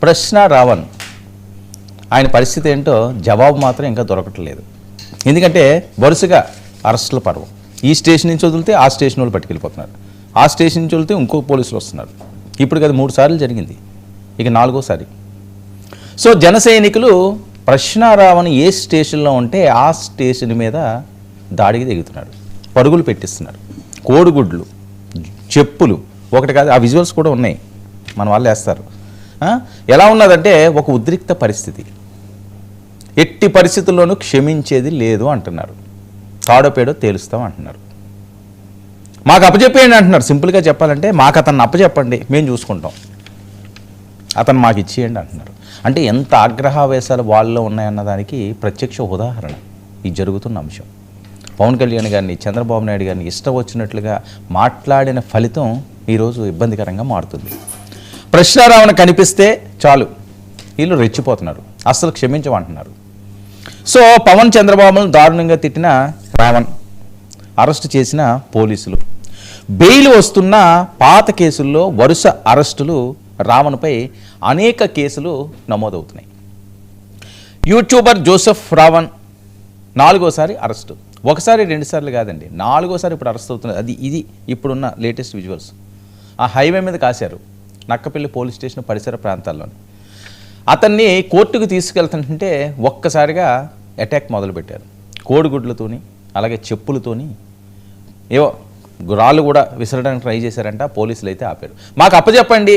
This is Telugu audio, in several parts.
ప్రశ్న రావణ్ ఆయన పరిస్థితి ఏంటో జవాబు మాత్రం ఇంకా దొరకట్లేదు. ఎందుకంటే వరుసగా అరెస్టుల పర్వం. ఈ స్టేషన్ నుంచి వదిలితే ఆ స్టేషన్ వాళ్ళు పట్టుకెళ్ళిపోతున్నారు, ఆ స్టేషన్ నుంచి వదిలితే ఇంకో పోలీసులు వస్తున్నారు. ఇప్పుడు కదా 3 సార్లు జరిగింది, ఇక 4వసారి. సో జన సైనికులు ప్రశ్న రావణ్ ఏ స్టేషన్లో ఉంటే ఆ స్టేషన్ మీద దాడికి దిగుతున్నారు, పరుగులు పెట్టిస్తున్నారు. కోడిగుడ్లు, చెప్పులు, ఒకటి కాదు, ఆ విజువల్స్ కూడా ఉన్నాయి, మన వాళ్ళు వేస్తారు. ఎలా ఉన్నదంటే ఒక ఉద్రిక్త పరిస్థితి, ఎట్టి పరిస్థితుల్లోనూ క్షమించేది లేదు అంటున్నారు. తాడోపేడో తేలుస్తాం అంటున్నారు. మాకు అప్పచెప్పేయండి అంటున్నారు. సింపుల్గా చెప్పాలంటే మాకు అతన్ని అప్పచెప్పండి, మేము చూసుకుంటాం, అతను మాకు ఇచ్చేయండి అంటున్నారు. అంటే ఎంత ఆగ్రహావేశాలు వాళ్ళలో ఉన్నాయన్న దానికి ప్రత్యక్ష ఉదాహరణ ఈ జరుగుతున్న అంశం. పవన్ కళ్యాణ్ గారిని, చంద్రబాబు నాయుడు గారిని ఇష్టం వచ్చినట్లుగా మాట్లాడిన ఫలితం ఈరోజు ఇబ్బందికరంగా మారుతుంది. ప్రశ్న రావణ కనిపిస్తే చాలు వీళ్ళు రెచ్చిపోతున్నారు, అస్సలు క్షమించమంటున్నారు. సో పవన్ చంద్రబాబును దారుణంగా తిట్టిన రావణ్, అరెస్టు చేసిన పోలీసులు, బెయిల్ వస్తున్న పాత కేసుల్లో వరుస అరెస్టులు, రావణ్పై అనేక కేసులు నమోదవుతున్నాయి. యూట్యూబర్ జోసెఫ్ రావణ్ 4వసారి అరెస్టు. ఒకసారి 2 సార్లు కాదండి, 4వసారి ఇప్పుడు అరెస్ట్ అవుతున్నది. ఇది ఇప్పుడున్న లేటెస్ట్ విజువల్స్. ఆ హైవే మీద కాశారు, నక్కపల్లి పోలీస్ స్టేషన్ పరిసర ప్రాంతాల్లోని. అతన్ని కోర్టుకు తీసుకెళ్తుంటే ఒక్కసారిగా అటాక్ మొదలుపెట్టారు. కోడిగుడ్లతోని, అలాగే చెప్పులతోని, ఏవో రాళ్ళు కూడా విసరడానికి ట్రై చేశారంట. పోలీసులు అయితే ఆపారు. మాకు అప్పచెప్పండి,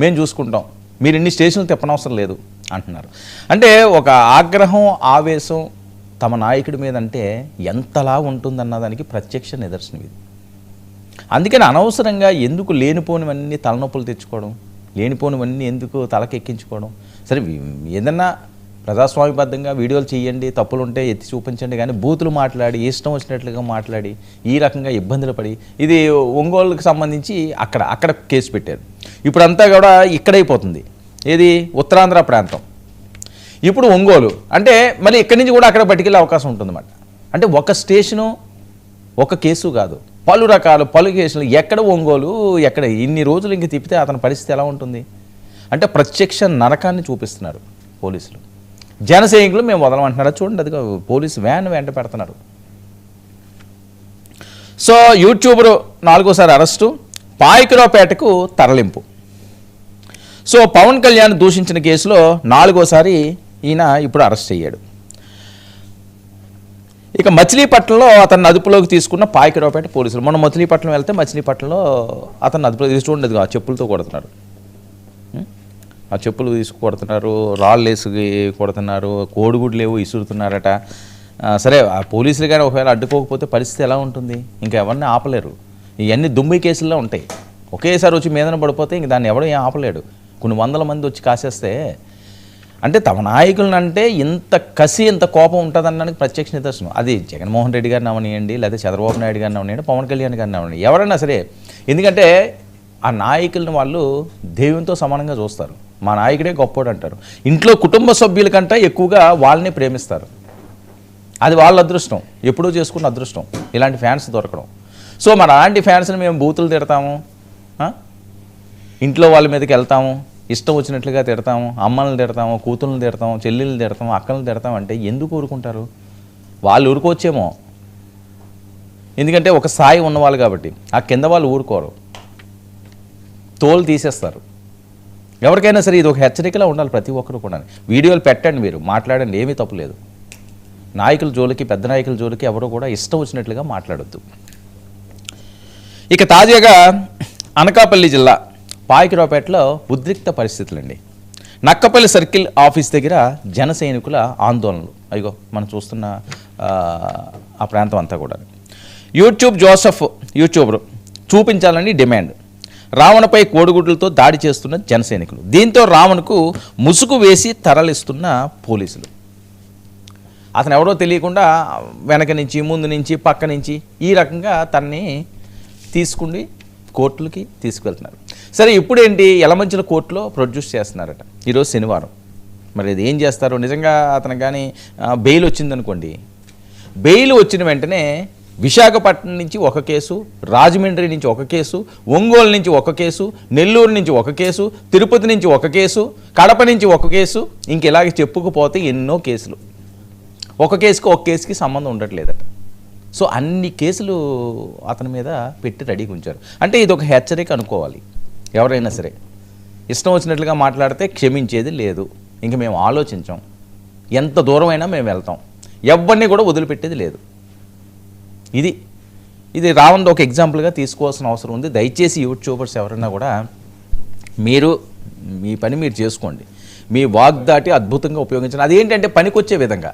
మేము చూసుకుంటాం, మీరు ఇన్ని స్టేషన్లు తిప్పనవసరం లేదు అంటున్నారు. అంటే ఒక ఆగ్రహం, ఆవేశం తమ నాయకుడి మీద అంటే ఎంతలా ఉంటుందన్నదానికి ప్రత్యక్ష నిదర్శనం ఇది. అందుకని అనవసరంగా ఎందుకు లేనిపోనివన్నీ తలనొప్పులు తెచ్చుకోవడం, లేనిపోనివన్నీ ఎందుకు తలకెక్కించుకోవడం. సరే ఏదన్నా ప్రజాస్వామ్యబద్ధంగా వీడియోలు చేయండి, తప్పులు ఉంటే ఎత్తి చూపించండి, కానీ బూతులు మాట్లాడి, ఇష్టం వచ్చినట్లుగా మాట్లాడి, ఈ రకంగా ఇబ్బందులు పడి, ఇది ఒంగోలుకి సంబంధించి అక్కడ కేసు పెట్టారు. ఇప్పుడంతా కూడా ఇక్కడైపోతుంది, ఏది ఉత్తరాంధ్ర ప్రాంతం, ఇప్పుడు ఒంగోలు. అంటే మళ్ళీ ఇక్కడి నుంచి కూడా అక్కడ పట్టుకెళ్ళే అవకాశం ఉంటుందన్నమాట. అంటే ఒక స్టేషను, ఒక కేసు కాదు, పలు కేసులు. ఎక్కడ ఒంగోలు, ఎక్కడ ఇన్ని రోజులు ఇంక తిప్పితే అతని పరిస్థితి ఎలా ఉంటుంది అంటే ప్రత్యక్ష నరకాన్ని చూపిస్తున్నారు పోలీసులు. జన సైనికులు మేము వదలమంటున్నారా చూడండి, అది పోలీసు వ్యాన్ వెంట పెడుతున్నారు. సో యూట్యూబర్ 4వసారి అరెస్టు, పాయకరావుపేటకు తరలింపు. సో పవన్ కళ్యాణ్ దూషించిన కేసులో 4వసారి ఈయన ఇప్పుడు అరెస్ట్ అయ్యాడు. ఇక మచిలీపట్నంలో అతన్ని అదుపులోకి తీసుకున్న పాయకరావుపేట పోలీసులు. మొన్న మచిలీపట్నం వెళ్తే మచిలీపట్నంలో అతన్ని అదుపులోకి చూడండి, ఆ చెప్పులతో కొడుతున్నారు, ఆ చెప్పులు తీసుకుకొడుతున్నారు, రాళ్ళు వేసి కొడుతున్నారు, కోడిగుడ్లు ఏవో ఇసురుతున్నారట. సరే ఆ పోలీసులు కానీ ఒకవేళ అడ్డుకోకపోతే పరిస్థితి ఎలా ఉంటుంది? ఇంకా ఎవరిని ఆపలేరు. ఇవన్నీ దుమ్మి కేసుల్లో ఉంటాయి. ఒకేసారి వచ్చి మీదన పడిపోతే ఇంక దాన్ని ఎవడో ఏం ఆపలేడు. కొన్ని వందల మంది వచ్చి కాసేస్తే అంటే తమ నాయకులను అంటే ఇంత కసి, ఇంత కోపం ఉంటుందనడానికి ప్రత్యక్ష నిదర్శనం. అది జగన్మోహన్ రెడ్డి గారిని అవనియండి, లేదా చంద్రబాబు నాయుడు గారిని అవనియండి, పవన్ కళ్యాణ్ గారిని అవనియండి, ఎవరైనా సరే. ఎందుకంటే ఆ నాయకులను వాళ్ళు దేవునితో సమానంగా చూస్తారు. మా నాయకుడే గొప్పోడు అంటారు. ఇంట్లో కుటుంబ సభ్యుల కంటే ఎక్కువగా వాళ్ళని ప్రేమిస్తారు. అది వాళ్ళ అదృష్టం, ఎప్పుడూ చేసుకున్న అదృష్టం ఇలాంటి ఫ్యాన్స్ దొరకడం. సో మన అలాంటి ఫ్యాన్స్ని మేము బూతులు తిడతాము, ఇంట్లో వాళ్ళ మీదకి వెళ్తాము, ఇష్టం వచ్చినట్లుగా తిడతాము, అమ్మల్ని తిడతాము, కూతుర్ని తిడతాము, చెల్లెళ్ళు తిడతాము, అక్కలను తిడతాము అంటే ఎందుకు ఊరుకుంటారు? వాళ్ళు ఊరుకోవచ్చేమో, ఎందుకంటే ఒక స్థాయి ఉన్నవాళ్ళు కాబట్టి. ఆ కింద వాళ్ళు ఊరుకోరు, తోలు తీసేస్తారు. ఎవరికైనా సరే ఇది ఒక హెచ్చరికలా ఉండాలి ప్రతి ఒక్కరు కూడా. వీడియోలు పెట్టండి, మీరు మాట్లాడండి, ఏమీ తప్పులేదు. నాయకుల జోలికి, పెద్ద నాయకుల జోలికి ఎవరు కూడా ఇష్టం వచ్చినట్లుగా మాట్లాడొద్దు. ఇక తాజాగా అనకాపల్లి జిల్లా పాయకరావుపేటలో ఉద్రిక్త పరిస్థితులండి. నక్కపల్లి సర్కిల్ ఆఫీస్ దగ్గర జన సైనికుల ఆందోళనలు. అయ్యో మనం చూస్తున్న ఆ ప్రాంతం అంతా కూడా. జోసెఫ్ యూట్యూబర్ చూపించాలని డిమాండ్. రావణపై కోడిగుడ్లతో దాడి చేస్తున్న జన సైనికులు. దీంతో రావణకు ముసుగు వేసి తరలిస్తున్న పోలీసులు. అతను ఎవరో తెలియకుండా వెనక నుంచి, ముందు నుంచి, పక్క నుంచి ఈ రకంగా తనని తీసుకుని కోర్టులకి తీసుకువెళ్తున్నారు. సరే ఇప్పుడేంటి, యలమంచిల కోర్టులో ప్రొడ్యూస్ చేస్తున్నారట ఈరోజు శనివారం. మరి అది ఏం చేస్తారో. నిజంగా అతను కానీ బెయిల్ వచ్చిందనుకోండి, బెయిల్ వచ్చిన వెంటనే విశాఖపట్నం నుంచి ఒక కేసు, రాజమండ్రి నుంచి ఒక కేసు, ఒంగోలు నుంచి ఒక కేసు, నెల్లూరు నుంచి ఒక కేసు, తిరుపతి నుంచి ఒక కేసు, కడప నుంచి ఒక కేసు, ఇంక ఇలాగే చెప్పుకుపోతే ఎన్నో కేసులు. ఒక కేసుకి సంబంధం ఉండట్లేదట. సో అన్ని కేసులు అతని మీద పెట్టి రెడీగా ఉంచారు. అంటే ఇది ఒక హెచ్చరిక అనుకోవాలి. ఎవరైనా సరే ఇష్టం వచ్చినట్లుగా మాట్లాడితే క్షమించేది లేదు. ఇంక మేము ఆలోచించాం, ఎంత దూరమైనా మేము వెళ్తాం, ఎవరిని కూడా వదిలిపెట్టేది లేదు. ఇది రావణ్ ఒక ఎగ్జాంపుల్గా తీసుకోవాల్సిన అవసరం ఉంది. దయచేసి యూట్యూబర్స్ ఎవరైనా కూడా మీ పని మీరు చేసుకోండి. మీ వాగ్దాటి అద్భుతంగా ఉపయోగించండి. అదేంటంటే పనికొచ్చే విధంగా,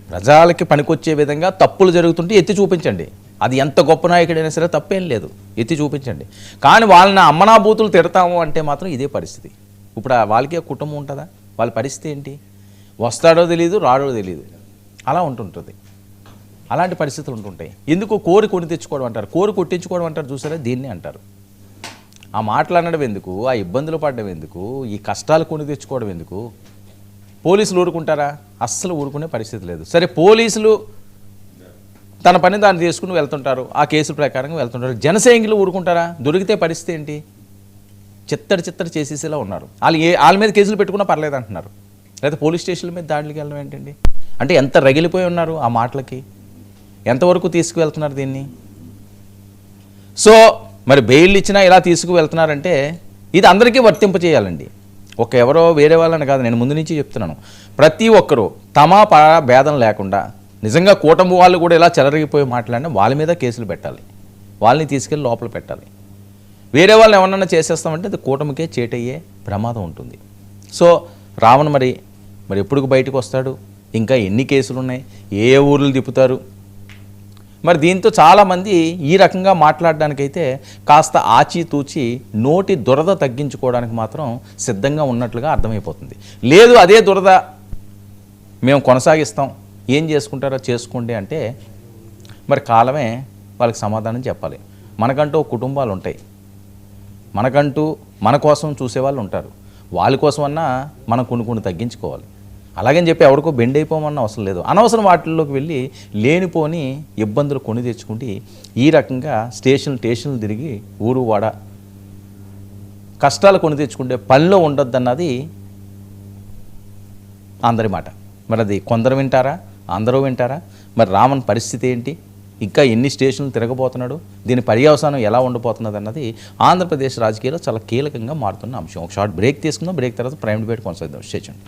ప్రజలకి పనికొచ్చే విధంగా తప్పులు జరుగుతుంటే ఎత్తి చూపించండి. అది ఎంత గొప్ప నాయకుడైనా సరే తప్పేం లేదు, ఎత్తి చూపించండి. కానీ వాళ్ళని అమ్మనాభూతులు తిడతాము అంటే మాత్రం ఇదే పరిస్థితి. ఇప్పుడు వాళ్ళకి కుటుంబం ఉంటుందా? వాళ్ళ పరిస్థితి ఏంటి? వస్తాడో తెలియదు, రాడో తెలియదు, అలా ఉంటుంటుంది. అలాంటి పరిస్థితులు ఉంటుంటాయి. ఎందుకు కోరి కొని తెచ్చుకోవడం అంటారు, కోరి కొట్టించుకోవడం అంటారు, చూసారా? దీన్ని అంటారు. ఆ మాటలు అనడం ఎందుకు, ఆ ఇబ్బందులు పడడం ఎందుకు, ఈ కష్టాలు కొని తెచ్చుకోవడం ఎందుకు? పోలీసులు ఊరుకుంటారా? అస్సలు ఊరుకునే పరిస్థితి లేదు. సరే, పోలీసులు తన పని దాన్ని చేసుకుని వెళ్తుంటారు, ఆ కేసుల ప్రకారంగా వెళ్తుంటారు. జనసైనికులు ఊరుకుంటారా? దొరికితే పరిస్థితి ఏంటి? చిత్తడి చేసేసేలా ఉన్నారు. వాళ్ళ మీద కేసులు పెట్టుకున్నా పర్లేదు అంటున్నారు. లేదా పోలీస్ స్టేషన్ల మీద దాడులకి వెళ్ళడం ఏంటండి? అంటే ఎంత రగిలిపోయి ఉన్నారు ఆ మాటలకి, ఎంతవరకు తీసుకువెళ్తున్నారు దీన్ని? సో మరి బెయిల్ ఇచ్చినా ఇలా తీసుకువెళ్తున్నారంటే ఇది అందరికీ వర్తింపచేయాలండి. ఎవరో వేరే వాళ్ళని కాదు, నేను ముందు నుంచి చెప్తున్నాను. ప్రతి ఒక్కరూ తమా పరా భేదం లేకుండా, నిజంగా కూటమి వాళ్ళు కూడా ఇలా చెలరిగిపోయి మాట్లాడినా వాళ్ళ మీద కేసులు పెట్టాలి, వాళ్ళని తీసుకెళ్ళి లోపల పెట్టాలి. వేరే వాళ్ళని ఎవరన్నా చేసేస్తామంటే అది కూటమికే చేటయ్యే ప్రమాదం ఉంటుంది. సో రావణ్ మరి ఎప్పుడు బయటకు వస్తాడు? ఇంకా ఎన్ని కేసులు ఉన్నాయి? ఏ ఊర్లు తిప్పుతారు? మరి దీంతో చాలామంది ఈ రకంగా మాట్లాడడానికైతే కాస్త ఆచితూచి నోటి దురద తగ్గించుకోవడానికి మాత్రం సిద్ధంగా ఉన్నట్లుగా అర్థమైపోతుంది. లేదు, అదే దురద మేము కొనసాగిస్తాం, ఏం చేసుకుంటారో చేసుకోండి అంటే మరి కాలమే వాళ్ళకి సమాధానం చెప్పాలి. మనకంటూ కుటుంబాలు ఉంటాయి, మనకంటూ మన కోసం చూసేవాళ్ళు ఉంటారు. వాళ్ళ కోసమన్నా మనం కొన్ని తగ్గించుకోవాలి. అలాగని చెప్పి ఎవరికో బెండ్ అయిపోమన్న అవసరం లేదు. అనవసరం వాటిల్లోకి వెళ్ళి లేనిపోని ఇబ్బందులు కొని తెచ్చుకుంటే ఈ రకంగా స్టేషన్లు తిరిగి ఊరు వాడ కష్టాలు కొని తెచ్చుకుంటే పనిలో ఉండొద్దన్నది అందరి మాట. మరి అది కొందరు వింటారా, అందరూ వింటారా? మరి రావణ్ పరిస్థితి ఏంటి? ఇంకా ఎన్ని స్టేషన్లు తిరగబోతున్నాడు? దీని పర్యవసానం ఎలా ఉండబోతున్నది అన్నది ఆంధ్రప్రదేశ్ రాజకీయాల్లో చాలా కీలకంగా మారుతున్న అంశం. ఒక షార్ట్ బ్రేక్ తీసుకుందాం. బ్రేక్ తర్వాత ప్రైమ్ డిబేట్ కొనసాగిద్దాం. Stay tuned.